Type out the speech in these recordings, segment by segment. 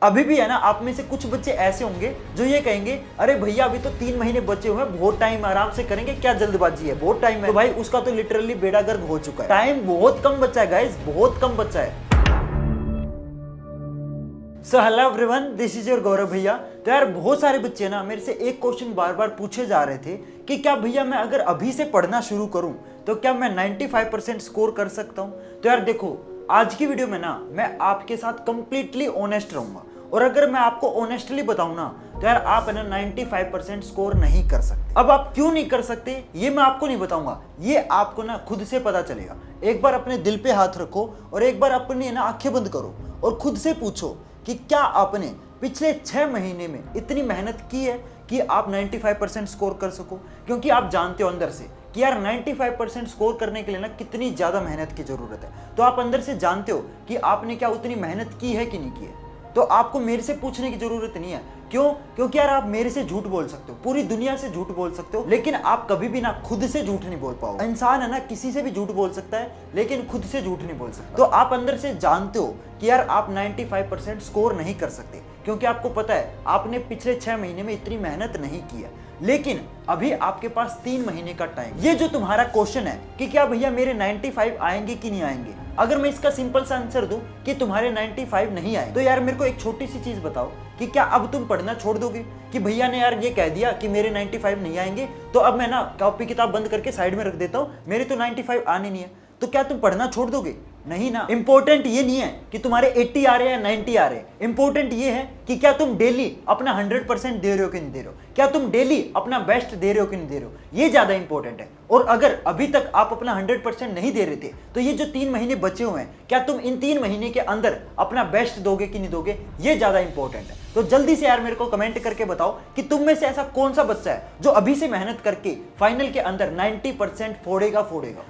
अभी भी है ना, आप में से कुछ बच्चे ऐसे होंगे जो ये कहेंगे अरे भैया अभी तो 3 महीने बचे हुए हैं, बहुत टाइम, आराम से करेंगे, क्या जल्दबाजी है, बहुत टाइम है। तो भाई उसका तो लिटरली बेड़ा गर्क हो चुका है। टाइम बहुत कम बचा है गाइस, बहुत कम बचा है। So hello everyone, this is your Gaurav भैया। तो यार बहुत सारे बच्चे ना मेरे से एक क्वेश्चन बार बार पूछे जा रहे थे कि क्या भैया मैं अगर अभी से पढ़ना शुरू करूं तो क्या मैं 95% स्कोर कर सकता हूं। तो यार देखो, आज की वीडियो में ना मैं आपके साथ कंप्लीटली ऑनेस्ट रहूंगा, और अगर मैं आपको ऑनेस्टली बताऊं ना तो यार आप है ना 95% स्कोर नहीं कर सकते। अब आप क्यों नहीं कर सकते ये मैं आपको नहीं बताऊंगा, ये आपको ना खुद से पता चलेगा। एक बार अपने दिल पे हाथ रखो और एक बार अपनी ना आंखें बंद करो और खुद से पूछो कि क्या आपने पिछले 6 महीने में इतनी मेहनत की है कि आप 95% स्कोर कर सको। क्योंकि आप जानते हो अंदर से कि यार 95% स्कोर करने के लिए ना कितनी ज़्यादा मेहनत की ज़रूरत है। तो आप अंदर से जानते हो कि आपने क्या उतनी मेहनत की है कि नहीं की है। तो आपको मेरे से पूछने की ज़रूरत नहीं है। क्यों? क्योंकि यार आप मेरे से झूठ बोल सकते हो, पूरी दुनिया से झूठ बोल सकते हो, लेकिन आप कभी भी ना खुद से झूठ नहीं बोल पाओगे। इंसान है ना किसी से भी झूठ बोल सकता है लेकिन खुद से झूठ नहीं बोल सकता। तो आप अंदर से जानते हो कि यार आप 95% स्कोर नहीं कर सकते, क्योंकि आपको पता है आपने पिछले 6 महीने में इतनी मेहनत नहीं की है। लेकिन अभी आपके पास 3 महीने का टाइम। ये जो तुम्हारा क्वेश्चन है कि क्या भैया मेरे 95 आएंगे कि नहीं आएंगे, अगर मैं इसका सिंपल सा आंसर दूं कि तुम्हारे 95 नहीं आए, तो यार मेरे को एक छोटी सी चीज बताओ कि क्या अब तुम पढ़ना छोड़ दोगे कि भैया ने यार ये कह दिया कि मेरे 95 नहीं आएंगे तो अब मैं ना कॉपी किताब बंद करके साइड में रख देता हूं, मेरे तो 95 आने नहीं है। तो क्या तुम पढ़ना छोड़ दोगे? नहीं ना। इंपॉर्टेंट ये नहीं है कि तुम्हारे 80 आ रहे हैं या 90 आ रहे हैं, इंपॉर्टेंट ये है कि क्या तुम डेली अपना 100% दे रहे हो कि नहीं दे रहे हो, क्या तुम डेली अपना बेस्ट दे रहे हो कि नहीं दे रहे हो, ये ज्यादा इंपॉर्टेंट है। और अगर अभी तक आप अपना 100% नहीं दे रहे थे तो ये जो 3 महीने बचे हुए हैं, क्या तुम इन 3 महीने के अंदर अपना बेस्ट दोगे कि नहीं दोगे, ये ज्यादा इंपॉर्टेंट है। तो जल्दी से यार मेरे को कमेंट करके बताओ कि तुम में से ऐसा कौन सा बच्चा है जो अभी से मेहनत करके फाइनल के अंदर 90% फोड़ेगा।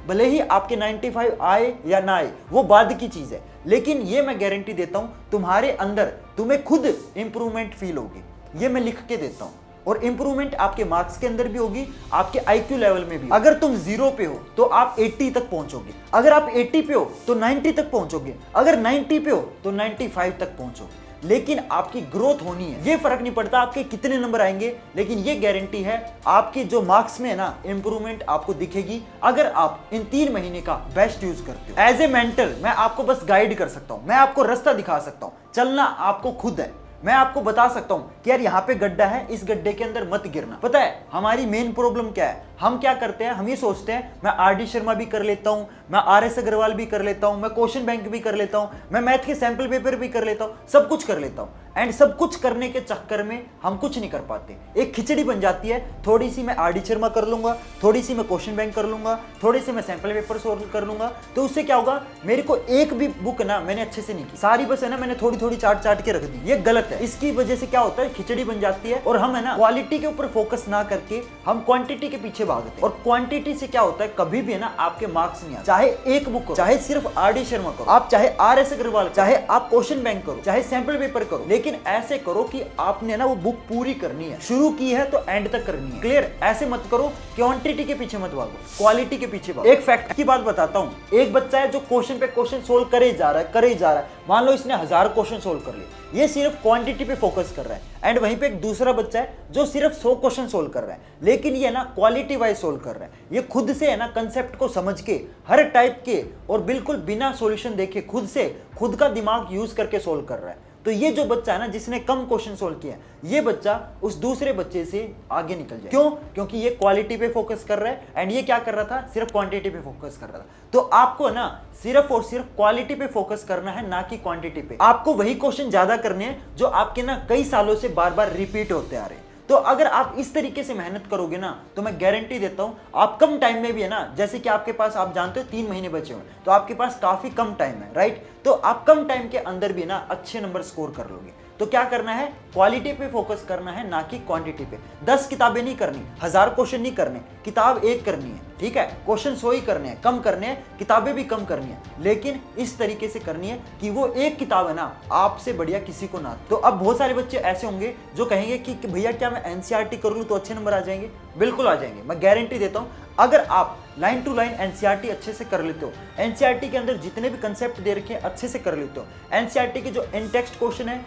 भले ही आपके 95 आए या ना आए वो बाद की चीज है, लेकिन ये मैं गारंटी देता हूं तुम्हारे अंदर तुम्हें खुद इंप्रूवमेंट फील होगी। ये मैं लिख के देता हूं। और इंप्रूवमेंट आपके मार्क्स के अंदर भी होगी, आपके आईक्यू लेवल में भी। अगर तुम 0 पे हो तो आप 80 तक पहुंचोगे, अगर आप 80 पे हो तो 90 तक पहुंचोगे, अगर 90 पे हो तो 95 तक पहुंचोगे। लेकिन आपकी ग्रोथ होनी है। ये फर्क नहीं पड़ता आपके कितने नंबर आएंगे, लेकिन ये गारंटी है आपके जो मार्क्स में है ना इंप्रूवमेंट आपको दिखेगी अगर आप इन 3 महीने का बेस्ट यूज करते हो। एज ए मेंटर मैं आपको बस गाइड कर सकता हूं, मैं आपको रास्ता दिखा सकता हूं, चलना आपको खुद है। मैं आपको बता सकता हूं कि यार यहाँ पे गड्ढा है, इस गड्ढे के अंदर मत गिरना। पता है हमारी मेन प्रॉब्लम क्या है? हम क्या करते हैं, हम ये सोचते हैं मैं आर.डी. शर्मा भी कर लेता हूं, मैं आर.एस. अग्रवाल भी कर लेता हूं, मैं क्वेश्चन बैंक भी कर लेता हूं, मैं मैथ के सैंपल पेपर भी कर लेता हूं, सब कुछ कर लेता हूं। एंड सब कुछ करने के चक्कर में हम कुछ नहीं कर पाते, एक खिचड़ी बन जाती है। थोड़ी सी मैं आर.डी. शर्मा कर लूंगा, थोड़ी सी मैं क्वेश्चन बैंक कर लूंगा, थोड़ी सी मैं सैंपल पेपर सोल्व कर लूंगा, तो उससे क्या होगा, मेरे को एक भी बुक ना मैंने अच्छे से नहीं की, सारी बस है ना मैंने थोड़ी थोड़ी चाट के रख दी। ये गलत है। इसकी वजह से क्या होता है, खिचड़ी बन जाती है और हम है ना क्वालिटी के ऊपर फोकस ना करके हम क्वांटिटी के पीछे भागते हैं। और क्वांटिटी से क्या होता है, कभी भी है ना आपके मार्क्स नहीं आते। चाहे एक बुक करो, चाहे सिर्फ आर.डी. शर्मा करो, आप चाहे आर.एस. अग्रवाल, चाहे आप क्वेश्चन बैंक करो, चाहे सैंपल पेपर करो, लेकिन ऐसे करो कि आपने ना वो बुक पूरी करनी है। शुरू की है तो एंड तक करनी है। क्लियर? ऐसे मत करो, क्वांटिटी के पीछे मत भागो, क्वालिटी के पीछे भागो। एक फैक्ट की बात बताता हूं, एक बच्चा है जो क्वेश्चन पे क्वेश्चन सोल्व करे जा रहा है, मान लो इसने 1000 क्वेश्चन सोल्व कर लिए, ये सिर्फ क्वांटिटी पे फोकस कर रहा है। एंड वहीं पे एक दूसरा बच्चा है जो सिर्फ 100 क्वेश्चन सोल्व कर रहा है, लेकिन ये ना क्वालिटी वाइज सोल्व कर रहा है। ये खुद से है ना कंसेप्ट को समझ के हर टाइप के और बिल्कुल बिना सॉल्यूशन देखे खुद से खुद का दिमाग यूज करके सोल्व कर रहा है। तो ये जो बच्चा है ना जिसने कम क्वेश्चन सोल्व किया, ये बच्चा उस दूसरे बच्चे से आगे निकल जाए। क्यों? क्योंकि ये क्वालिटी पे फोकस कर रहा है एंड ये क्या कर रहा था, सिर्फ क्वांटिटी पे फोकस कर रहा था। तो आपको ना सिर्फ और सिर्फ क्वालिटी पे फोकस करना है, ना कि क्वांटिटी पे। आपको वही क्वेश्चन ज्यादा करने हैं जो आपके ना कई सालों से बार बार रिपीट होते आ रहे हैं। तो अगर आप इस तरीके से मेहनत करोगे ना तो मैं गारंटी देता हूं आप कम टाइम में भी है ना, जैसे कि आपके पास आप जानते हो 3 महीने बचे हुए, तो आपके पास काफी कम टाइम है, राइट? तो आप कम टाइम के अंदर भी ना अच्छे नंबर स्कोर कर लोगे। तो क्या करना है, क्वालिटी पे फोकस करना है, ना कि क्वांटिटी पे। 10 किताबें नहीं करनी, 1000 क्वेश्चन नहीं करने, किताब एक करनी है, ठीक है? क्वेश्चन 100 ही करने हैं, कम करने हैं, किताबें भी कम करनी है, लेकिन इस तरीके से करनी है कि वो एक किताब है ना आपसे बढ़िया किसी को ना। तो अब बहुत सारे बच्चे ऐसे होंगे जो कहेंगे कि भैया क्या मैं एनसीईआरटी कर लूं तो अच्छे नंबर आ जाएंगे? बिल्कुल आ जाएंगे, मैं गारंटी देता हूं। अगर आप लाइन टू लाइन एनसीईआरटी अच्छे से कर लेते हो, एनसीईआरटी के अंदर जितने भी कंसेप्ट दे रखे हैं अच्छे से कर लेते हो, एनसीईआरटी के जो इन टेक्स्ट क्वेश्चन है,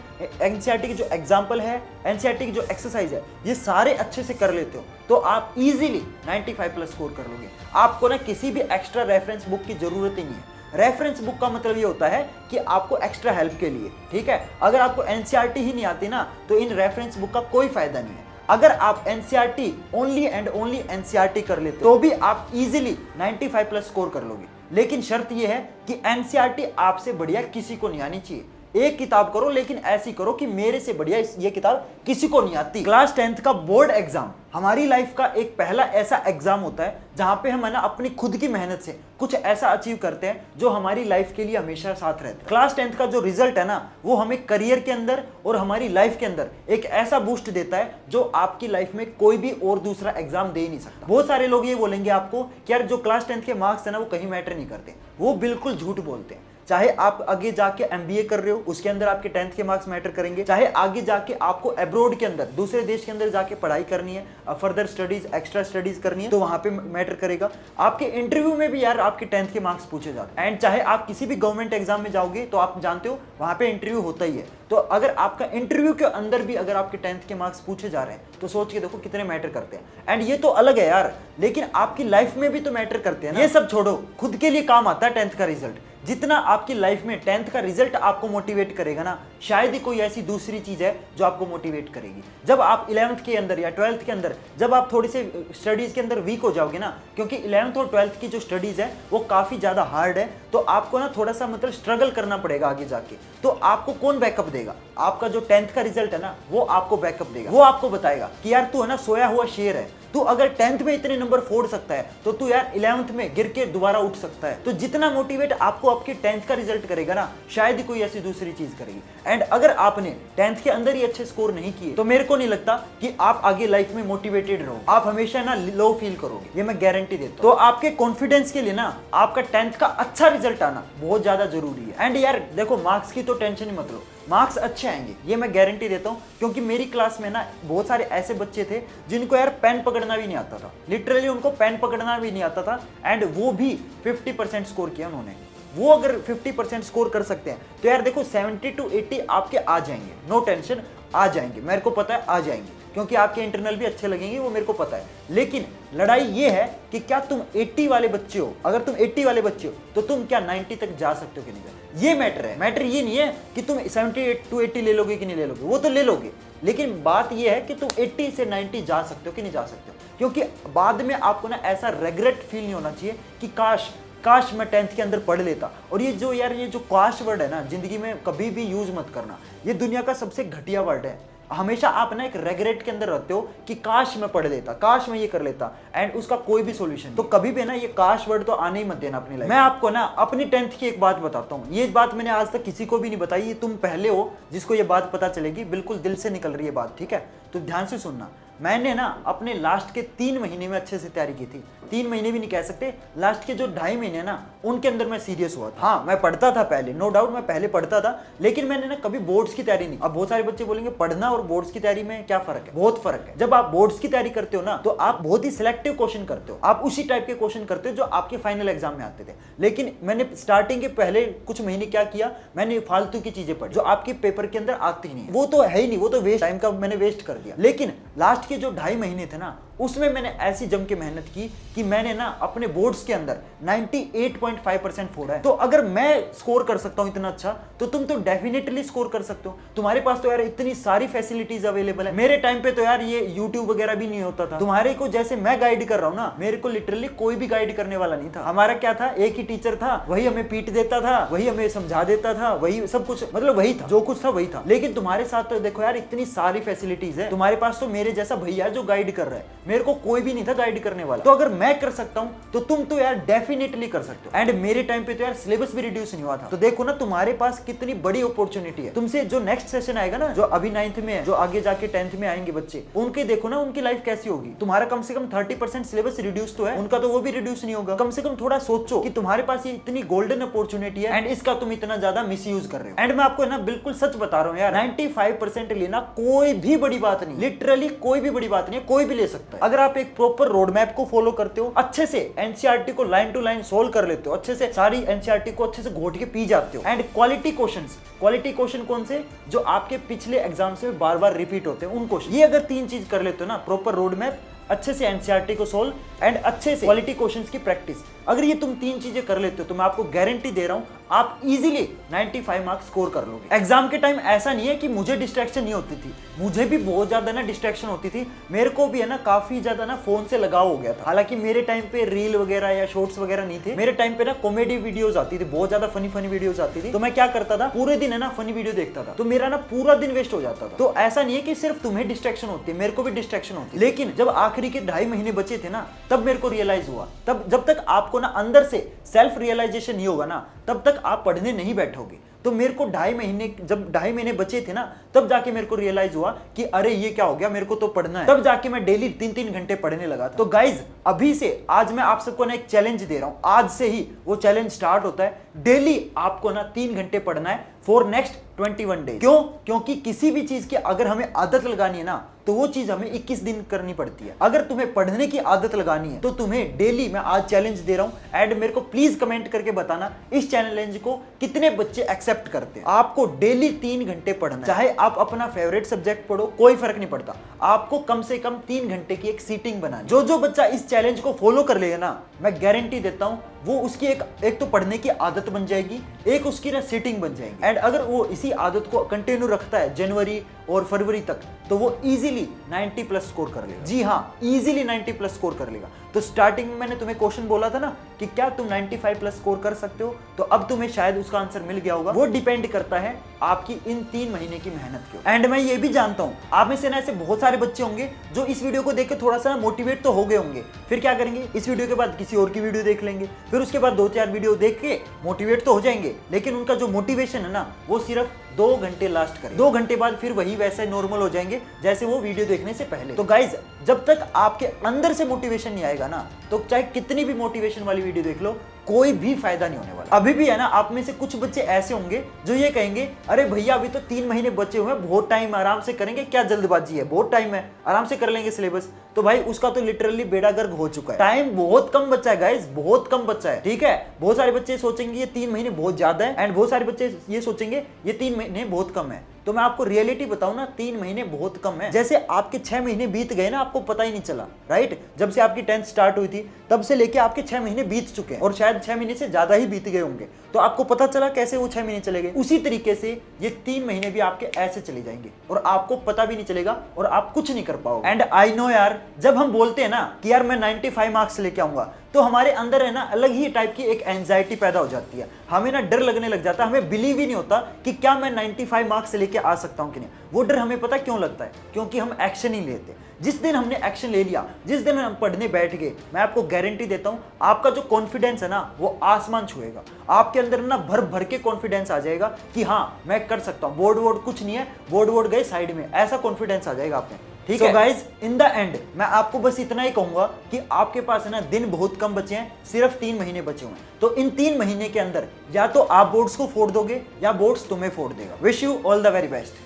एनसीईआरटी के जो एग्जाम्पल है, एनसीईआरटी की जो एक्सरसाइज है, ये सारे अच्छे से कर लेते हो तो आप इजीली 95 प्लस स्कोर कर लोगे। आपको ना किसी भी एक्स्ट्रा रेफरेंस बुक की जरूरत ही नहीं है। रेफरेंस बुक का मतलब ये होता है कि आपको एक्स्ट्रा हेल्प के लिए, ठीक है। अगर आपको एनसीईआरटी ही नहीं आती ना तो इन रेफरेंस बुक का कोई फायदा नहीं है। अगर आप NCERT only and only NCERT कर लेते तो भी आप इजीली 95 प्लस स्कोर कर लोगे। लेकिन शर्त यह है कि एनसीईआरटी आपसे बढ़िया किसी को नहीं आनी चाहिए। एक किताब करो लेकिन ऐसी करो कि मेरे से बढ़िया ये किताब किसी को नहीं आती। क्लास 10th का बोर्ड एग्जाम हमारी लाइफ का एक पहला ऐसा एग्जाम होता है जहां पे हम है ना अपनी खुद की मेहनत से कुछ ऐसा अचीव करते हैं जो हमारी लाइफ के लिए हमेशा साथ रहता है। क्लास 10th का जो रिजल्ट है ना वो हमें करियर के अंदर और हमारी लाइफ के अंदर एक ऐसा बूस्ट देता है जो आपकी लाइफ में कोई भी और दूसरा एग्जाम दे ही नहीं सकता। बहुत सारे लोग ये बोलेंगे आपको कि यार जो क्लास 10th के मार्क्स है ना वो कहीं मैटर नहीं करते। वो बिल्कुल झूठ बोलते हैं। चाहे आप आगे जाके एमबीए कर रहे हो उसके अंदर आपके 10th के मार्क्स मैटर करेंगे, चाहे आगे जाके आपको अब्रॉड के अंदर दूसरे देश के अंदर जाके पढ़ाई करनी है, फर्दर स्टडीज एक्स्ट्रा स्टडीज करनी है तो वहां पे मैटर करेगा। आपके इंटरव्यू में भी यार आपके 10th के मार्क्स पूछे जाते हैं। एंड चाहे आप किसी भी गवर्नमेंट एग्जाम में जाओगे तो आप जानते हो वहां पे इंटरव्यू होता ही है। तो अगर आपका इंटरव्यू के अंदर भी अगर आपके 10th के मार्क्स पूछे जा रहे हैं तो सोच के देखो कितने मैटर करते हैं। एंड ये तो अलग है यार, लेकिन आपकी लाइफ में भी तो मैटर करते हैं ना। ये सब छोड़ो, खुद के लिए काम आता है 10th का रिजल्ट। जितना आपकी लाइफ में 10th का रिजल्ट आपको मोटिवेट करेगा ना, शायद ही कोई ऐसी दूसरी चीज है जो आपको मोटिवेट करेगी। जब आप 11th के अंदर या 12th के अंदर जब आप थोड़ी से स्टडीज के अंदर वीक हो जाओगे ना, क्योंकि 11th और 12th की जो स्टडीज है वो काफी ज्यादा हार्ड है, तो आपको ना थोड़ा सा मतलब स्ट्रगल करना पड़ेगा आगे जाके। तो आपको कौन बैकअप देगा? आपका जो 10th का रिजल्ट है ना वो आपको बैकअप देगा। वो आपको बताएगा कि यार तू है ना सोया हुआ शेर है, तू अगर 10th में इतने नंबर फोड़ सकता है तो तू यार 11th में गिर के दोबारा उठ सकता है। तो जितना मोटिवेट आपको आपके 10th का रिजल्ट करेगा ना, शायद ही कोई ऐसी दूसरी चीज करेगी। एंड अगर आपने 10th के अंदर ही अच्छे स्कोर नहीं किए तो मेरे को नहीं लगता कि आप आगे लाइफ में मोटिवेटेड रहो। आप हमेशा ना लो फील करोगे, ये मैं गारंटी देता हूं। तो आपके कॉन्फिडेंस के लिए ना आपका 10th का अच्छा रिजल्ट आना बहुत ज्यादा जरूरी है। एंड यार देखो, मार्क्स की तो टेंशन ही मत लो, मार्क्स अच्छे आएंगे, ये मैं गारंटी देता हूं। क्योंकि मेरी क्लास में ना बहुत सारे ऐसे बच्चे थे जिनको यार पेन पकड़ना भी नहीं आता था। लिटरली उनको पेन पकड़ना भी नहीं आता था एंड वो भी 50% स्कोर किया उन्होंने। वो अगर 50% स्कोर कर सकते हैं तो यार देखो 70 to 80 आपके आ जाएंगे, नो टेंशन आ जाएंगे, मेरे को पता है आ जाएंगे, क्योंकि आपके इंटरनल भी अच्छे लगेंगे, वो मेरे को पता है। लेकिन लड़ाई ये है कि क्या तुम 80 वाले बच्चे हो? अगर तुम 80 वाले बच्चे हो तो तुम क्या 90 तक जा सकते हो कि नहीं जा? ये मैटर है। मैटर ये नहीं है कि तुम 70 to 80 ले लोगे कि नहीं ले लोगे, वो तो ले लोगे, लेकिन बात ये है कि तुम 80 से 90 जा सकते हो कि नहीं जा सकते हो। क्योंकि बाद में आपको ना ऐसा रेग्रेट फील नहीं होना चाहिए कि काश मैं 10th के अंदर पढ़ लेता। और ये जो यार ये जो काश वर्ड है ना, जिंदगी में कभी भी यूज मत करना, ये दुनिया का सबसे घटिया वर्ड है। हमेशा आप ना एक रेग्रेट के अंदर रहते हो कि काश मैं पढ़ लेता, काश मैं ये कर लेता, एंड उसका कोई भी सॉल्यूशन। तो कभी भी ना ये काश वर्ड तो आने ही मत देना अपनी लाइफ। मैं आपको ना अपनी 10th की एक बात बताता हूँ, ये बात मैंने आज तक किसी को भी नहीं बताई, ये तुम पहले हो जिसको ये बात पता चलेगी, बिल्कुल दिल से निकल रही है बात, ठीक है? तो ध्यान से सुनना। मैंने ना अपने लास्ट के 3 महीने में अच्छे से तैयारी की थी। 3 महीने भी नहीं कह सकते, लास्ट के जो 2.5 महीने ना उनके अंदर मैं सीरियस हुआ था। हाँ, मैं पढ़ता था पहले, नो डाउट मैं पहले पढ़ता था, लेकिन मैंने ना कभी बोर्ड्स की तैयारी नहीं। अब बहुत सारे बच्चे बोलेंगे पढ़ना और बोर्ड्स की तैयारी में क्या फर्क है? बहुत फर्क है। जब आप बोर्ड्स की तैयारी करते हो ना तो आप बहुत ही सिलेक्टिव क्वेश्चन करते हो, आप उसी टाइप के क्वेश्चन करते हो जो आपके फाइनल एग्जाम में आते थे। लेकिन मैंने स्टार्टिंग के पहले कुछ महीने क्या किया, मैंने फालतू की चीजें पढ़ी जो आपके पेपर के अंदर आती ही नहीं, वो तो है ही नहीं, वो तो वेस्ट टाइम का मैंने वेस्ट कर दिया। लेकिन लास्ट के जो 2.5 महीने थे ना, उसमें मैंने ऐसी जम के मेहनत की कि मैंने ना अपने बोर्ड्स के अंदर 98.5% फोड़ा है। तो अगर मैं स्कोर कर सकता हूं इतना अच्छा, तो तुम तो डेफिनेटली स्कोर कर सकते हो। तुम्हारे पास तो यार इतनी सारी फैसिलिटीज अवेलेबल है। मेरे टाइम पे तो यार ये यूट्यूब वगैरह भी नहीं होता था। तुम्हारे को जैसे मैं गाइड कर रहा हूं ना, मेरे को लिटरली कोई भी गाइड करने वाला नहीं था। हमारा क्या था, एक ही टीचर था, वही हमें पीट देता था, वही हमें समझा देता था, वही सब कुछ, मतलब वही था, जो कुछ था वही था। लेकिन तुम्हारे साथ तो देखो यार इतनी सारी फैसिलिटीज है। तुम्हारे पास तो मेरे जैसा भैया जो गाइड कर रहा है, मेरे को कोई भी नहीं था गाइड करने वाला। तो अगर मैं कर सकता हूं तो तुम तो यार डेफिनेटली कर सकते हो। एंड मेरे टाइम पे तो यार सिलेबस भी रिड्यूस नहीं हुआ था। तो देखो ना तुम्हारे पास कितनी बड़ी अपॉर्चुनिटी है। तुमसे जो नेक्स्ट सेशन आएगा ना, जो अभी 9th में है, जो आगे जाके 10th में आएंगे बच्चे, उनके देखो ना उनकी लाइफ कैसी होगी। तुम्हारा कम से कम 30% सिलेबस रिड्यूस तो है, उनका तो वो भी रिड्यूस नहीं होगा। कम से कम थोड़ा सोचो कि तुम्हारे पास ये इतनी गोल्डन अपॉर्चुनिटी है एंड इसका तुम इतना ज्यादा मिस यूज कर रहे हो। एंड मैं आपको ना बिल्कुल सच बता रहा हूँ यार, 95% लेना कोई भी बड़ी बात नहीं, लिटरली कोई भी बड़ी बात नहीं है, कोई भी ले सकता है। होता है। अगर आप एक प्रॉपर रोड मैप को फॉलो करते हो, अच्छे से एनसीईआरटी को लाइन टू लाइन सोल्व कर लेते हो, अच्छे से सारी एनसीईआरटी को अच्छे से घोट के पी जाते हो, एंड क्वालिटी क्वेश्चन कौन से, जो आपके पिछले एग्जाम्स में बार बार रिपीट होते हैं उन क्वेश्चन, ये अगर 3 चीज कर लेते हो ना, प्रॉपर रोड मैप, अच्छे से एनसीईआरटी को सोल्व एंड अच्छे से क्वालिटी क्वेश्चंस की प्रैक्टिस, अगर ये तुम 3 चीजें कर लेते हो तो मैं आपको गारंटी दे रहा हूं आप इजीली 95 मार्क्स स्कोर कर लोगे। एग्जाम के टाइम ऐसा नहीं है कि मुझे डिस्ट्रैक्शन नहीं होती थी, मुझे भी बहुत ज्यादा ना डिस्ट्रैक्शन होती थी, मेरे को भी है ना काफी ज्यादा ना फोन से लगाव हो गया था। हालांकि मेरे टाइम पे रील वगैरह या शॉर्ट्स वगैरह नहीं थे, मेरे टाइम पे ना कॉमेडी वीडियोस आती थी, बहुत ज्यादा फनी वीडियोस आती थी, तो मैं क्या करता था, पूरे दिन है ना फनी वीडियो देखता था, तो मेरा ना पूरा दिन वेस्ट हो जाता था। तो ऐसा नहीं है कि सिर्फ तुम्हें डिस्ट्रैक्शन होती है, मेरे को भी डिस्ट्रैक्शन होती है, लेकिन जब आखिरी के 2.5 महीने बचे थे ना, तब मेरे को रियलाइज हुआ, तब जब तक आपको ना अंदर से सेल्फ रियलाइजेशन नहीं होगा ना, तब तक आप पढ़ने नहीं बैठोगे। तो मेरे को 2.5 महीने बचे थे ना, तब जाके मेरे को रियलाइज हुआ कि अरे ये क्या हो गया, मेरे को तो पढ़ना है, तब जाके मैं डेली 3-3 घंटे पढ़ने लगा था। तो गाइज अभी से आज मैं आप सबको ना एक चैलेंज दे रहा हूं, आज से ही वो चैलेंज स्टार्ट होता है, डेली आपको ना 3 घंटे पढ़ना है फॉर नेक्स्ट 21 डेज। क्यों? क्योंकि किसी भी चीज की अगर हमें आदत लगानी है ना, तो वो चीज हमें 21 दिन करनी पड़ती है। अगर तुम्हें पढ़ने की आदत लगानी है तो तुम्हें डेली, मैं आज चैलेंज दे रहा हूं, एंड मेरे को प्लीज कमेंट करके बताना इस चैलेंज को कितने बच्चे एक्सेप्ट करते हैं। आपको डेली 3 घंटे पढ़ना है, चाहे आप अपना फेवरेट सब्जेक्ट पढ़ो, कोई फर्क नहीं पड़ता, आपको कम से कम 3 घंटे की एक सीटिंग बनानी। जो बच्चा इस चैलेंज को फॉलो कर लेगा ना, मैं गारंटी देता हूं वो उसकी एक तो पढ़ने की आदत बन जाएगी, एक उसकी ना सीटिंग बन जाएगी, एंड अगर वो इसी आदत को कंटिन्यू रखता है जनवरी और फरवरी तक, तो वो इजीली 90+ स्कोर कर लेगा। जी हाँ, इजीली 90+ स्कोर कर लेगा। तो स्टार्टिंग में मैंने तुम्हें क्वेश्चन बोला था ना कि क्या तुम 95+ स्कोर कर सकते हो, तो अब तुम्हें शायद उसका आंसर मिल गया होगा। वो डिपेंड करता है आपकी इन 3 महीने की मेहनत के ऊपर। एंड मैं ये भी जानता हूँ आप में से ना ऐसे बहुत सारे बच्चे होंगे जो इस वीडियो को देख के थोड़ा सा मोटिवेट तो हो गए होंगे, फिर क्या करेंगे, इस वीडियो के बाद किसी और की वीडियो देख लेंगे, फिर उसके बाद 2-4 वीडियो देख के मोटिवेट तो हो जाएंगे, लेकिन उनका जो मोटिवेशन है ना, वो सिर्फ 2 घंटे लास्ट करें, 2 घंटे बाद फिर वही वैसे नॉर्मल हो जाएंगे जैसे वो वीडियो देखने से पहले। तो गाइज जब तक आपके अंदर से मोटिवेशन नहीं आएगा ना, तो चाहे कितनी भी मोटिवेशन वाली वीडियो देख लो, कोई भी फायदा नहीं होने वाला। अभी भी है ना, आप में से कुछ बच्चे ऐसे होंगे जो ये कहेंगे, अरे भैया अभी तो 3 महीने बचे हुए हैं, बहुत टाइम, आराम से करेंगे, क्या जल्दबाजी है, बहुत टाइम है, आराम से कर लेंगे सिलेबस। तो भाई उसका तो लिटरली बेड़ा गर्क हो चुका है, टाइम बहुत कम बचा है गाइस, बहुत कम बचा है, ठीक है। बहुत सारे बच्चे सोचेंगे ये 3 महीने बहुत ज्यादा है, एंड बहुत सारे बच्चे ये सोचेंगे ये 3 महीने बहुत कम है। तो मैं आपको रियलिटी बताऊं ना, 3 महीने बहुत कम है। जैसे आपके 6 महीने बीत गए ना, आपको पता ही नहीं चला, राइट। जब से आपकी 10th स्टार्ट हुई थी तब से लेके आपके 6 महीने बीत चुके हैं, और शायद 6 महीने से ज्यादा ही बीत गए होंगे। तो आपको पता चला कैसे वो 6 महीने चले गए। उसी तरीके से ये 3 महीने भी आपके ऐसे चले जाएंगे और आपको पता भी नहीं चलेगा और आप कुछ नहीं कर पाओगे। एंड आई नो यार, जब हम बोलते हैं ना कि यार मैं 95 मार्क्स लेके आऊंगा, तो हमारे अंदर है ना अलग ही टाइप की एक एंजाइटी पैदा हो जाती है, हमें ना डर लगने लग जाता है, हमें बिलीव ही नहीं होता कि क्या मैं 95 मार्क्स लेके आ सकता हूं कि नहीं। वो डर हमें पता क्यों लगता है, क्योंकि हम एक्शन ही लेते। जिस दिन हमने एक्शन ले लिया, जिस दिन हम पढ़ने बैठ गए, मैं आपको गारंटी देता हूं आपका जो कॉन्फिडेंस है ना, वो आसमान छुएगा। आपके अंदर ना भर भर के कॉन्फिडेंस आ जाएगा कि हाँ मैं कर सकता हूं, बोर्ड कुछ नहीं है, बोर्ड गए साइड में, ऐसा कॉन्फिडेंस आ जाएगा आप में, ठीक है। गाइज इन द एंड मैं आपको बस इतना ही कहूंगा कि आपके पास है ना दिन बहुत कम बचे हैं, सिर्फ 3 महीने बचे हुए हैं। तो इन 3 महीने के अंदर या तो आप बोर्ड्स को फोड़ दोगे या बोर्ड्स तुम्हें फोड़ देगा। Wish you all the very best.